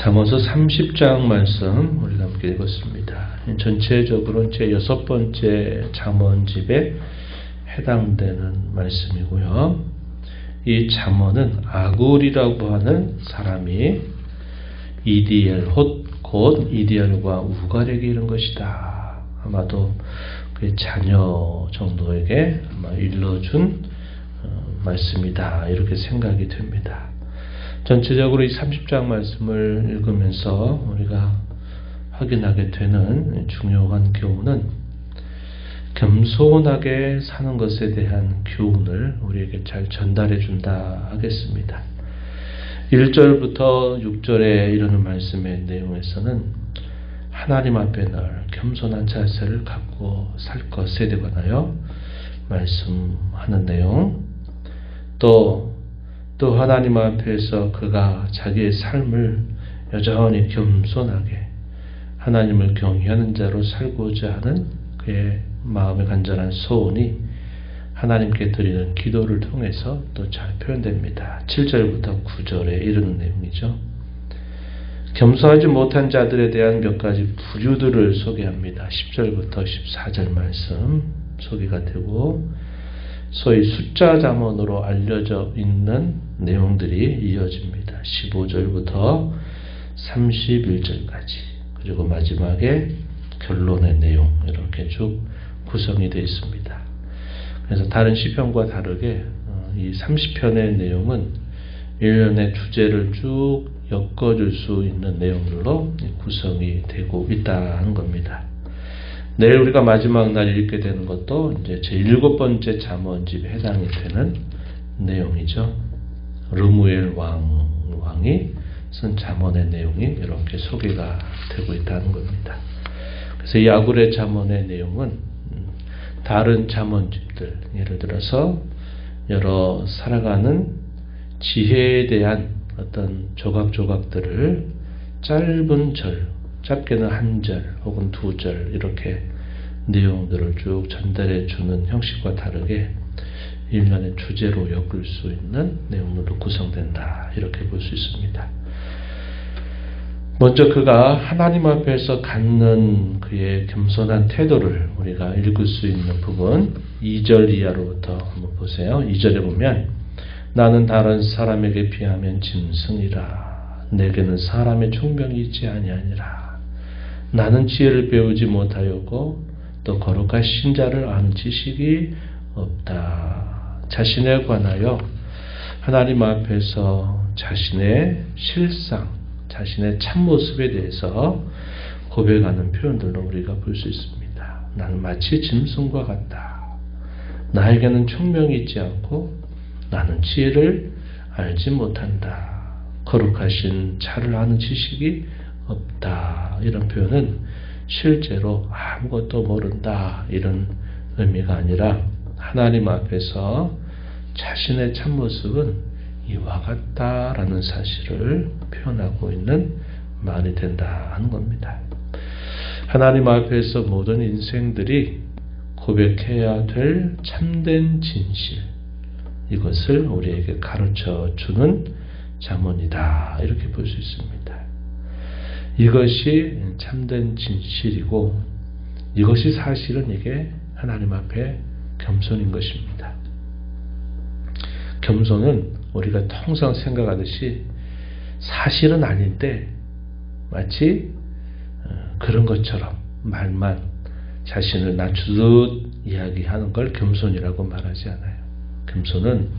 잠언서 30장 말씀 우리가 함께 읽었습니다. 전체적으로 제 6번째 잠언집에 해당되는 말씀이고요. 이 잠언은 아굴이라고 하는 사람이 이디엘, 곧 이디엘과 우갈에게 이른 것이다. 아마도 그의 자녀 정도에게 아마 일러준 말씀이다. 이렇게 생각이 됩니다. 전체적으로 이 30장 말씀을 읽으면서 우리가 확인하게 되는 중요한 교훈은 겸손하게 사는 것에 대한 교훈을 우리에게 잘 전달해 준다 하겠습니다. 1절부터 6절에 이르는 말씀의 내용에서는 하나님 앞에 늘 겸손한 자세를 갖고 살 것에 관하여 말씀하는 내용, 또 하나님 앞에서 그가 자기의 삶을 여전히 겸손하게 하나님을 경외하는 자로 살고자 하는 그의 마음의 간절한 소원이 하나님께 드리는 기도를 통해서 또 잘 표현됩니다. 7절부터 9절에 이르는 내용이죠. 겸손하지 못한 자들에 대한 몇 가지 부류들을 소개합니다. 10절부터 14절 말씀 소개가 되고, 소위 숫자 잠언으로 알려져 있는 내용들이 이어집니다. 15절부터 31절까지, 그리고 마지막에 결론의 내용, 이렇게 쭉 구성이 되어 있습니다. 그래서 다른 시편과 다르게 이 30편의 내용은 일련의 주제를 쭉 엮어줄 수 있는 내용들로 구성이 되고 있다는 겁니다. 내일 우리가 마지막 날 읽게 되는 것도 이제 제 7번째 잠언집에 해당이 되는 내용이죠. 르무엘 왕이 쓴 잠언의 내용이 이렇게 소개가 되고 있다는 겁니다. 그래서 이 아굴의 잠언의 내용은 다른 잠언집들, 예를 들어서 여러 살아가는 지혜에 대한 어떤 조각조각들을 짧은 절, 짧게는 한 절 혹은 두 절 이렇게 내용들을 쭉 전달해 주는 형식과 다르게 일련의 주제로 엮을 수 있는 내용으로 구성된다, 이렇게 볼 수 있습니다. 먼저 그가 하나님 앞에서 갖는 그의 겸손한 태도를 우리가 읽을 수 있는 부분 2절 이하로부터 한번 보세요. 2절에 보면 나는 다른 사람에게 비하면 짐승이라. 내게는 사람의 총명이 있지 아니하니라. 나는 지혜를 배우지 못하였고 또 거룩하신 자를 아는 지식이 없다. 자신에 관하여 하나님 앞에서 자신의 실상, 자신의 참모습에 대해서 고백하는 표현들로 우리가 볼 수 있습니다. 나는 마치 짐승과 같다. 나에게는 총명이 있지 않고 나는 지혜를 알지 못한다. 거룩하신 자를 아는 지식이 없다. 이런 표현은 실제로 아무것도 모른다, 이런 의미가 아니라 하나님 앞에서 자신의 참모습은 이와 같다라는 사실을 표현하고 있는 말이 된다 하는 겁니다. 하나님 앞에서 모든 인생들이 고백해야 될 참된 진실, 이것을 우리에게 가르쳐 주는 잠언이다, 이렇게 볼 수 있습니다. 이것이 참된 진실이고 이것이 사실은 이게 하나님 앞에 겸손인 것입니다. 겸손은 우리가 통상 생각하듯이 사실은 아닌데 마치 그런 것처럼 말만 자신을 낮추듯 이야기하는 걸 겸손이라고 말하지 않아요. 겸손은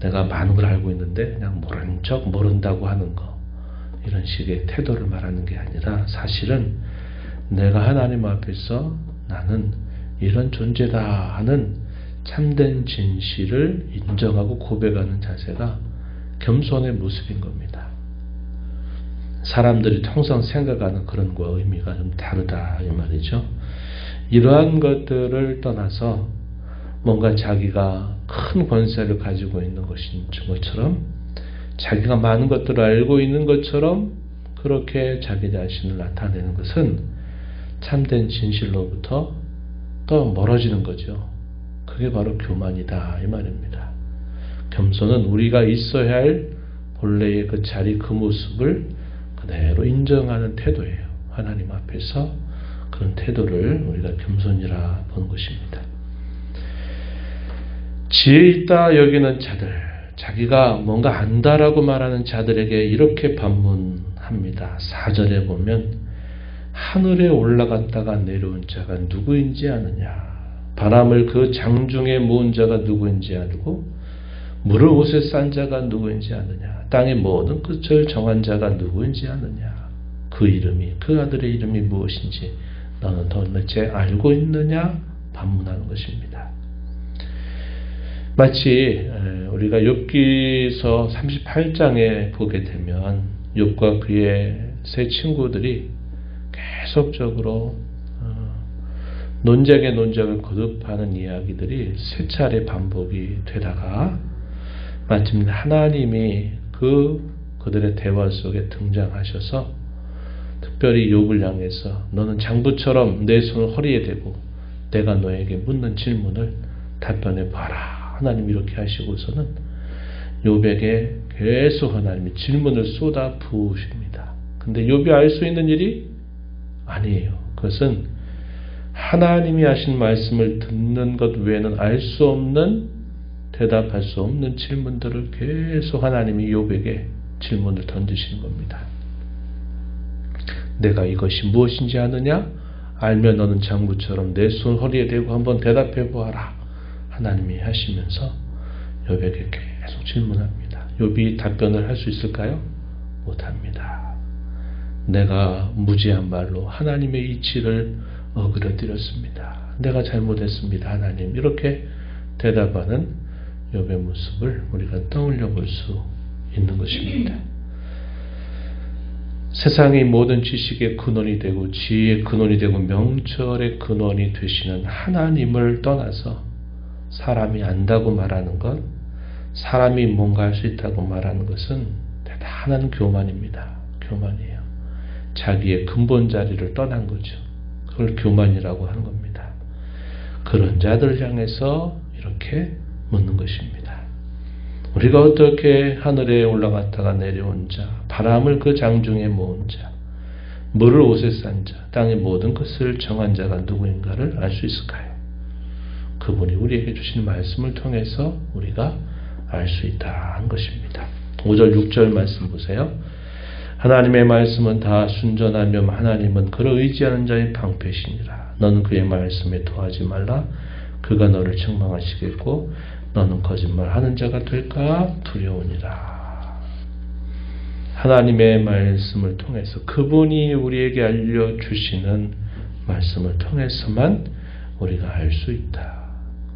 내가 많은 걸 알고 있는데 그냥 모른 척 모른다고 하는 거, 이런 식의 태도를 말하는 게 아니라 사실은 내가 하나님 앞에서 나는 이런 존재다 하는 참된 진실을 인정하고 고백하는 자세가 겸손의 모습인 겁니다. 사람들이 통상 생각하는 그런 거와 의미가 좀 다르다, 이 말이죠. 이러한 것들을 떠나서 뭔가 자기가 큰 권세를 가지고 있는 것처럼, 자기가 많은 것들을 알고 있는 것처럼 그렇게 자기 자신을 나타내는 것은 참된 진실로부터 또 멀어지는 거죠. 그게 바로 교만이다, 이 말입니다. 겸손은 우리가 있어야 할 본래의 그 자리, 그 모습을 그대로 자체로 인정하는 태도예요. 하나님 앞에서 그런 태도를 우리가 겸손이라 보는 것입니다. 지혜 있다 여기는 자들, 자기가 뭔가 안다라고 말하는 자들에게 이렇게 반문합니다. 4절에 보면 하늘에 올라갔다가 내려온 자가 누구인지 아느냐. 바람을 그 장중에 모은 자가 누구인지 알고 물을 옷에 싼 자가 누구인지 아느냐. 땅의 모든 끝을 정한 자가 누구인지 아느냐. 그 이름이, 그 아들의 이름이 무엇인지 너는 도대체 알고 있느냐? 반문하는 것입니다. 마치 우리가 욥기서 38장에 보게 되면 욥과 그의 세 친구들이 계속적으로 논쟁에 논쟁을 거듭하는 이야기들이 세 차례 반복이 되다가 마침내 하나님이 그들의 대화 속에 등장하셔서 특별히 욥을 향해서 너는 장부처럼 내 손을 허리에 대고 내가 너에게 묻는 질문을 답변해 봐라. 하나님 이렇게 하시고서는 욥에게 계속 하나님이 질문을 쏟아 부으십니다. 근데 욥이 알 수 있는 일이 아니에요. 그것은 하나님이 하신 말씀을 듣는 것 외에는 알 수 없는, 대답할 수 없는 질문들을 계속 하나님이 욥에게 질문을 던지시는 겁니다. 내가 이것이 무엇인지 아느냐? 알면 너는 장부처럼 내 손 허리에 대고 한번 대답해 보아라. 하나님이 하시면서 욥에게 계속 질문합니다. 욥이 답변을 할 수 있을까요? 못합니다. 내가 무지한 말로 하나님의 이치를 어그러뜨렸습니다. 내가 잘못했습니다. 하나님. 이렇게 대답하는 욥의 모습을 우리가 떠올려 볼 수 있는 것입니다. 세상의 모든 지식의 근원이 되고 지혜의 근원이 되고 명철의 근원이 되시는 하나님을 떠나서 사람이 안다고 말하는 것, 사람이 뭔가 할 수 있다고 말하는 것은 대단한 교만입니다. 교만이에요. 자기의 근본 자리를 떠난 거죠. 그걸 교만이라고 하는 겁니다. 그런 자들 향해서 이렇게 묻는 것입니다. 우리가 어떻게 하늘에 올라갔다가 내려온 자, 바람을 그 장중에 모은 자, 물을 옷에 싼 자, 땅의 모든 것을 정한 자가 누구인가를 알 수 있을까요? 그분이 우리에게 주신 말씀을 통해서 우리가 알 수 있다는 것입니다. 5절 6절 말씀 보세요. 하나님의 말씀은 다 순전하며 하나님은 그를 의지하는 자의 방패시니라. 너는 그의 말씀에 토하지 말라. 그가 너를 책망하시겠고 너는 거짓말하는 자가 될까 두려우니라. 하나님의 말씀을 통해서 그분이 우리에게 알려주시는 말씀을 통해서만 우리가 알 수 있다.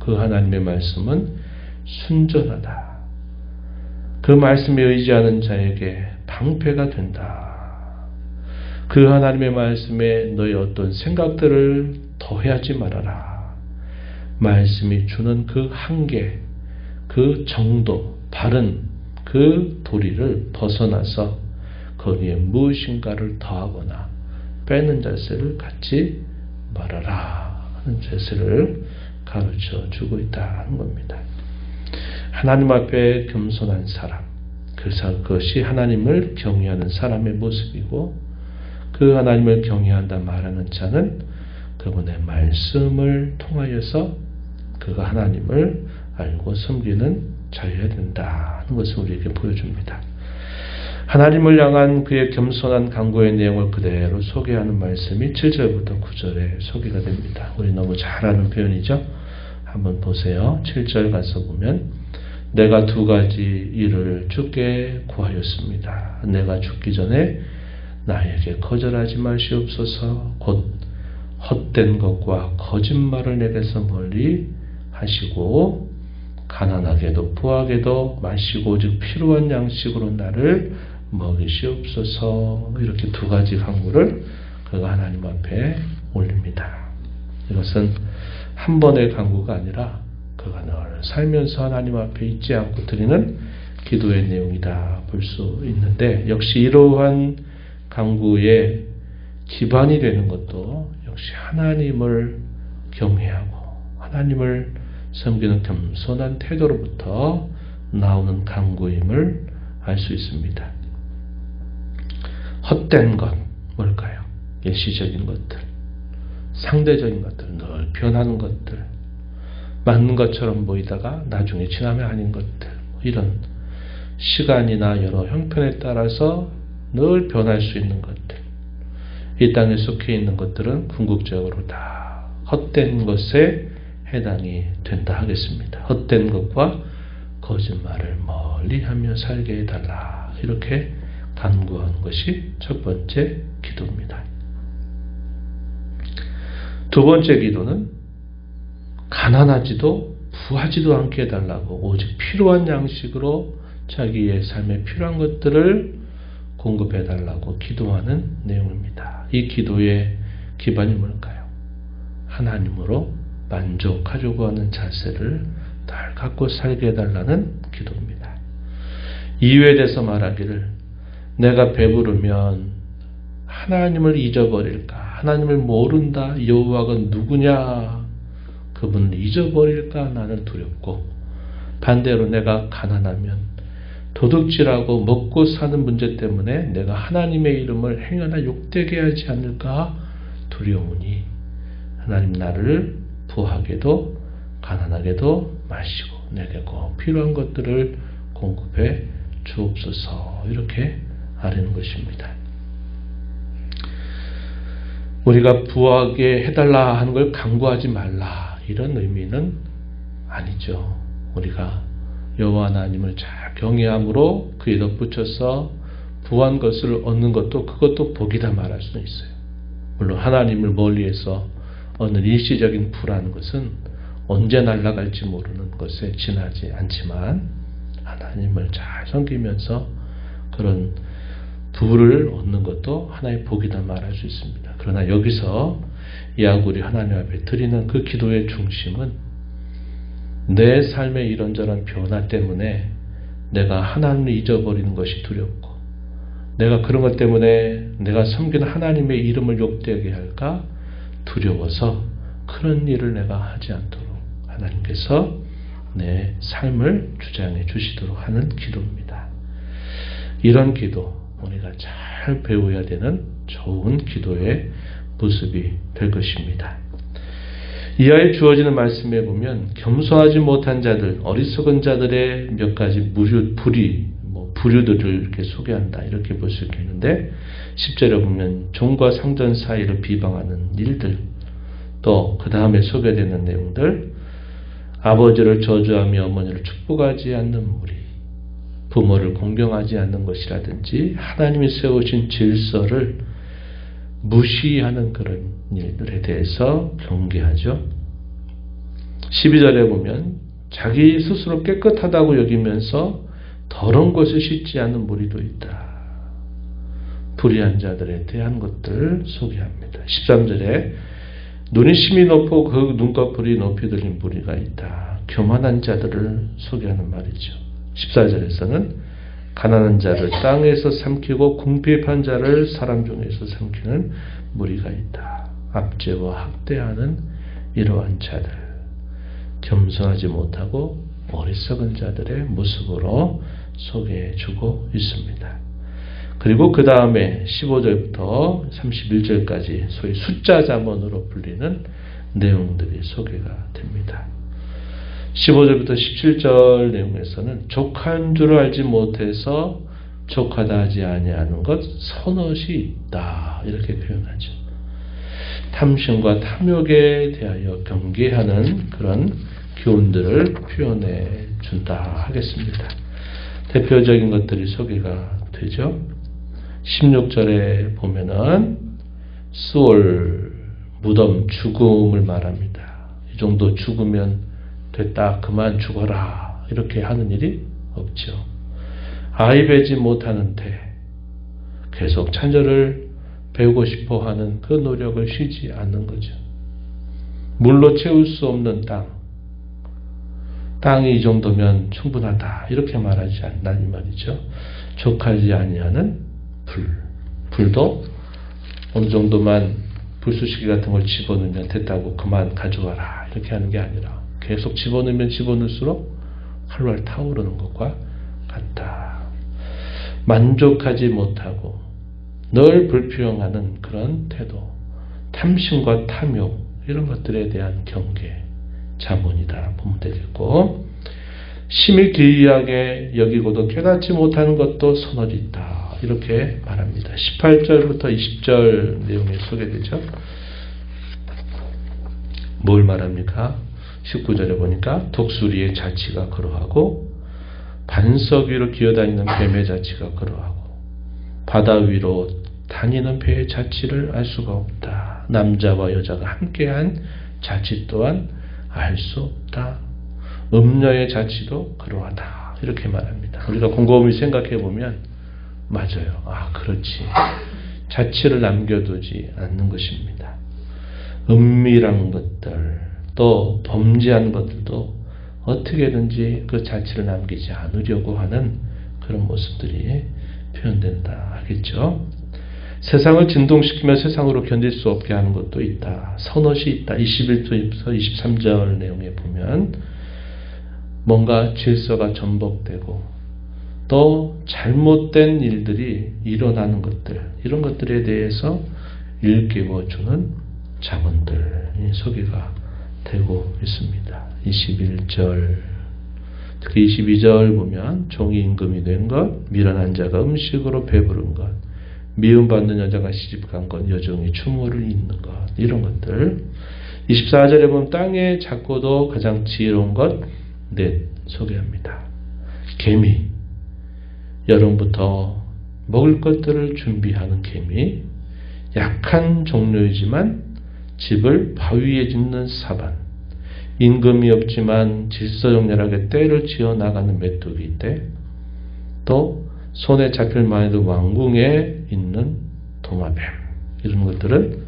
그 하나님의 말씀은 순전하다. 그 말씀에 의지하는 자에게 방패가 된다. 그 하나님의 말씀에 너의 어떤 생각들을 더해하지 말아라. 말씀이 주는 그 한계, 그 정도, 바른 그 도리를 벗어나서 거기에 무엇인가를 더하거나 빼는 자세를 갖지 말아라 하는 자세를 가르쳐 주고 있다는 겁니다. 하나님 앞에 겸손한 사람, 그것이 하나님을 경외하는 사람의 모습이고 그 하나님을 경외한다 말하는 자는 그분의 말씀을 통하여서 그가 하나님을 알고 섬기는 자여야 된다는 것을 우리에게 보여줍니다. 하나님을 향한 그의 겸손한 간구의 내용을 그대로 소개하는 말씀이 7절부터 9절에 소개가 됩니다. 우리 너무 잘 아는 표현이죠. 한번 보세요. 7절 가서 보면 내가 두 가지 일을 주께 구하였습니다. 내가 죽기 전에 나에게 거절하지 마시옵소서. 곧 헛된 것과 거짓말을 내게서 멀리 하시고 가난하게도 부하게도 마시고 오직 필요한 양식으로 나를 먹이시옵소서. 이렇게 두 가지 간구를 그가 하나님 앞에 올립니다. 이것은 한 번의 간구가 아니라 그가 늘 살면서 하나님 앞에 잊지 않고 드리는 기도의 내용이다 볼 수 있는데, 역시 이러한 간구의 기반이 되는 것도 역시 하나님을 경외하고 하나님을 섬기는 겸손한 태도로부터 나오는 간구임을 알 수 있습니다. 헛된 것 뭘까요? 일시적인 것들, 상대적인 것들, 늘 변하는 것들, 맞는 것처럼 보이다가 나중에 지나면 아닌 것들, 이런 시간이나 여러 형편에 따라서 늘 변할 수 있는 것들, 이 땅에 속해 있는 것들은 궁극적으로 다 헛된 것에 해당이 된다 하겠습니다. 헛된 것과 거짓말을 멀리하며 살게 해달라, 이렇게 간구하는 것이 첫 번째 기도입니다. 두 번째 기도는 가난하지도 부하지도 않게 해달라고 오직 필요한 양식으로 자기의 삶에 필요한 것들을 공급해달라고 기도하는 내용입니다. 이 기도의 기반이 뭘까요? 하나님으로 만족하려고 하는 자세를 잘 갖고 살게 해달라는 기도입니다. 이유에 대해서 말하기를 내가 배부르면 하나님을 잊어버릴까? 하나님을 모른다. 여호와가 누구냐? 그분을 잊어버릴까? 나는 두렵고, 반대로 내가 가난하면 도둑질하고 먹고 사는 문제 때문에 내가 하나님의 이름을 행여나 욕되게 하지 않을까 두려우니 하나님 나를 부하게도 가난하게도 마시고 내게 꼭 필요한 것들을 공급해 주옵소서, 이렇게 아뢰는 것입니다. 우리가 부하게 해달라 하는 걸 강구하지 말라, 이런 의미는 아니죠. 우리가 여호와 하나님을 잘 경외함으로 그에 덧붙여서 부한 것을 얻는 것도 그것도 복이다 말할 수는 있어요. 물론 하나님을 멀리해서 얻는 일시적인 부라는 것은 언제 날아갈지 모르는 것에 지나지 않지만 하나님을 잘 섬기면서 그런 부를 얻는 것도 하나의 복이다 말할 수 있습니다. 그러나 여기서 야구리 하나님 앞에 드리는 그 기도의 중심은 내 삶의 이런저런 변화 때문에 내가 하나님을 잊어버리는 것이 두렵고, 내가 그런 것 때문에 내가 섬기는 하나님의 이름을 욕되게 할까 두려워서 그런 일을 내가 하지 않도록 하나님께서 내 삶을 주장해 주시도록 하는 기도입니다. 이런 기도, 우리가 잘 배워야 되는 좋은 기도의 모습이 될 것입니다. 이하에 주어지는 말씀에 보면 겸손하지 못한 자들, 어리석은 자들의 몇 가지 부류들을 이렇게 소개한다, 이렇게 볼 수 있겠는데, 10절에 보면 종과 상전 사이를 비방하는 일들, 또 그 다음에 소개되는 내용들, 아버지를 저주하며 어머니를 축복하지 않는 무리, 부모를 공경하지 않는 것이라든지 하나님이 세우신 질서를 무시하는 그런 일들에 대해서 경계하죠. 12절에 보면 자기 스스로 깨끗하다고 여기면서 더러운 것을 씻지 않는 무리도 있다. 불의한 자들에 대한 것들 소개합니다. 13절에 눈이 심히 높고 그 눈꺼풀이 높이 들린 무리가 있다. 교만한 자들을 소개하는 말이죠. 14절에서는 가난한 자를 땅에서 삼키고 궁핍한 자를 사람 중에서 삼키는 무리가 있다. 압제와 학대하는 이러한 자들, 겸손하지 못하고 어리석은 자들의 모습으로 소개해주고 있습니다. 그리고 그 다음에 15절부터 31절까지 소위 숫자 잠언으로 불리는 내용들이 소개가 됩니다. 15절부터 17절 내용에서는 족한 줄 알지 못해서 족하다 하지 아니하는 것 선엇이 있다, 이렇게 표현하죠. 탐심과 탐욕에 대하여 경계하는 그런 교훈들을 표현해 준다 하겠습니다. 대표적인 것들이 소개가 되죠. 16절에 보면은 수월, 무덤, 죽음을 말합니다. 이 정도 죽으면 됐다, 그만 죽어라, 이렇게 하는 일이 없죠. 아이 배지 못하는 태, 계속 찬절을 배우고 싶어 하는 그 노력을 쉬지 않는 거죠. 물로 채울 수 없는 땅이 이 정도면 충분하다, 이렇게 말하지 않는 말이죠. 족하지 아니하는 불도 어느 정도만 불쑤시개 같은 걸 집어넣으면 됐다고 그만 가져와라, 이렇게 하는 게 아니라 계속 집어넣으면 집어넣을수록 활활 타오르는 것과 같다. 만족하지 못하고 늘 불평하는 그런 태도, 탐심과 탐욕 이런 것들에 대한 경계, 자문이다 보면 되겠고, 심히 기이하게 여기고도 깨닫지 못하는 것도 선언이 있다 이렇게 말합니다. 18절부터 20절 내용이 소개되죠. 뭘 말합니까? 19절에 보니까 독수리의 자치가 그러하고 반석 위로 기어다니는 뱀의 자치가 그러하고 바다 위로 다니는 배의 자치를 알 수가 없다. 남자와 여자가 함께한 자치 또한 알 수 없다. 음녀의 자치도 그러하다. 이렇게 말합니다. 우리가 곰곰이 생각해 보면 맞아요. 그렇지. 자치를 남겨두지 않는 것입니다. 은밀한 것들, 또 범죄한 것들도 어떻게든지 그 자치를 남기지 않으려고 하는 그런 모습들이 표현된다 하겠죠. 세상을 진동시키며 세상으로 견딜 수 없게 하는 것도 있다. 선엇이 있다. 21절부터 23절 내용에 보면 뭔가 질서가 전복되고 또 잘못된 일들이 일어나는 것들, 이런 것들에 대해서 일깨워주는 자문들이 소개가 되고 있습니다. 21절, 특히 22절 보면 종이 임금이 된 것, 미련한 자가 음식으로 배부른 것, 미움받는 여자가 시집간 것, 여종이 추모를 잇는 것, 이런 것들. 24절에 보면 땅의 작고도 가장 지혜로운 것 넷 소개합니다. 개미, 여름부터 먹을 것들을 준비하는 개미, 약한 종류이지만 집을 바위에 짓는 사반, 임금이 없지만 질서정연하게 떼를 지어 나가는 메뚜기 떼, 또 손에 잡힐 만해도 왕궁에 있는 도마뱀, 이런 것들은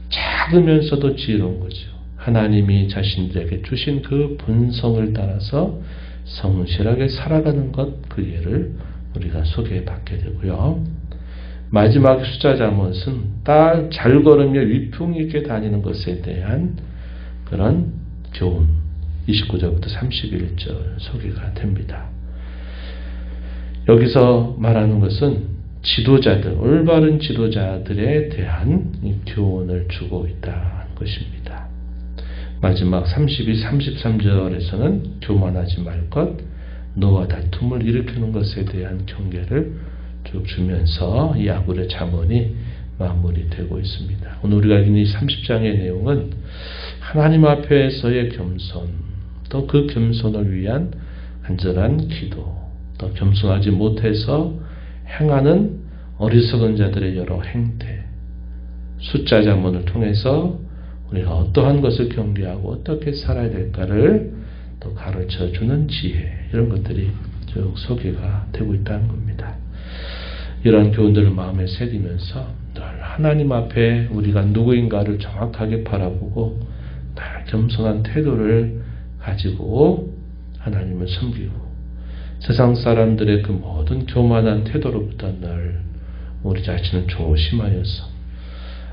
작으면서도 지혜로운 거죠. 하나님이 자신들에게 주신 그 본성을 따라서 성실하게 살아가는 것, 그 예를 우리가 소개받게 되고요. 마지막 숫자 잠언은 잘 걸으며 위풍 있게 다니는 것에 대한 그런 교훈, 29절부터 31절 소개가 됩니다. 여기서 말하는 것은 지도자들, 올바른 지도자들에 대한 교훈을 주고 있다는 것입니다. 마지막 32, 33절에서는 교만하지 말 것, 너와 다툼을 일으키는 것에 대한 경계를 쭉 주면서 이 아굴의 잠언이 마무리되고 있습니다. 오늘 우리가 읽은 이 30장의 내용은 하나님 앞에서의 겸손, 또 그 겸손을 위한 간절한 기도, 또 겸손하지 못해서 행하는 어리석은 자들의 여러 행태, 숫자 잠언을 통해서 우리가 어떠한 것을 경계하고 어떻게 살아야 될까를 또 가르쳐주는 지혜, 이런 것들이 쭉 소개가 되고 있다는 겁니다. 이러한 교훈들을 마음에 새기면서 늘 하나님 앞에 우리가 누구인가를 정확하게 바라보고 늘 겸손한 태도를 가지고 하나님을 섬기고 세상 사람들의 그 모든 교만한 태도로부터 늘 우리 자신을 조심하여서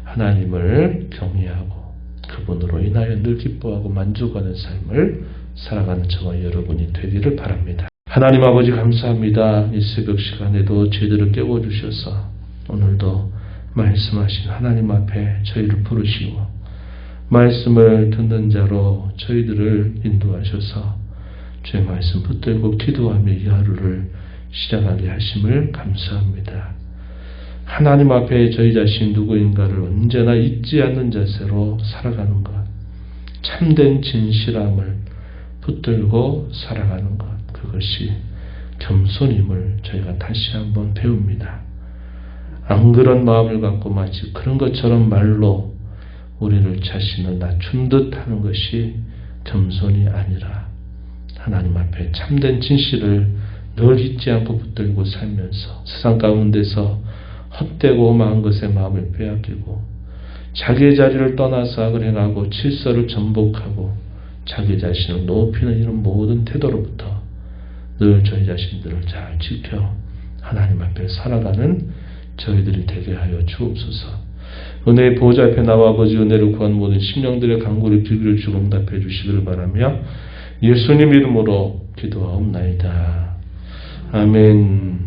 하나님을 경외하고 그분으로 인하여 늘 기뻐하고 만족하는 삶을 살아가는 저와 여러분이 되기를 바랍니다. 하나님 아버지 감사합니다. 이 새벽 시간에도 저희들을 깨워주셔서 오늘도 말씀하신 하나님 앞에 저희를 부르시고 말씀을 듣는 자로 저희들을 인도하셔서 주의 말씀 붙들고 기도하며 이 하루를 시작하게 하심을 감사합니다. 하나님 앞에 저희 자신 누구인가를 언제나 잊지 않는 자세로 살아가는 것, 참된 진실함을 붙들고 살아가는 것, 그것이 겸손임을 저희가 다시 한번 배웁니다. 안 그런 마음을 갖고 마치 그런 것처럼 말로 우리를 자신을 낮춘 듯 하는 것이 겸손이 아니라 하나님 앞에 참된 진실을 늘 잊지 않고 붙들고 살면서 세상 가운데서 헛되고 험한 것에 마음을 빼앗기고 자기의 자리를 떠나서 악을 행하고 질서를 전복하고 자기 자신을 높이는 이런 모든 태도로부터 늘 저희 자신들을 잘 지켜 하나님 앞에 살아가는 저희들이 되게 하여 주옵소서. 은혜의 보호자 앞에 나와 아버지 은혜를 구한 모든 심령들의 간구를 귀를 주고 응답해 주시기를 바라며 예수님 이름으로 기도하옵나이다. 아멘.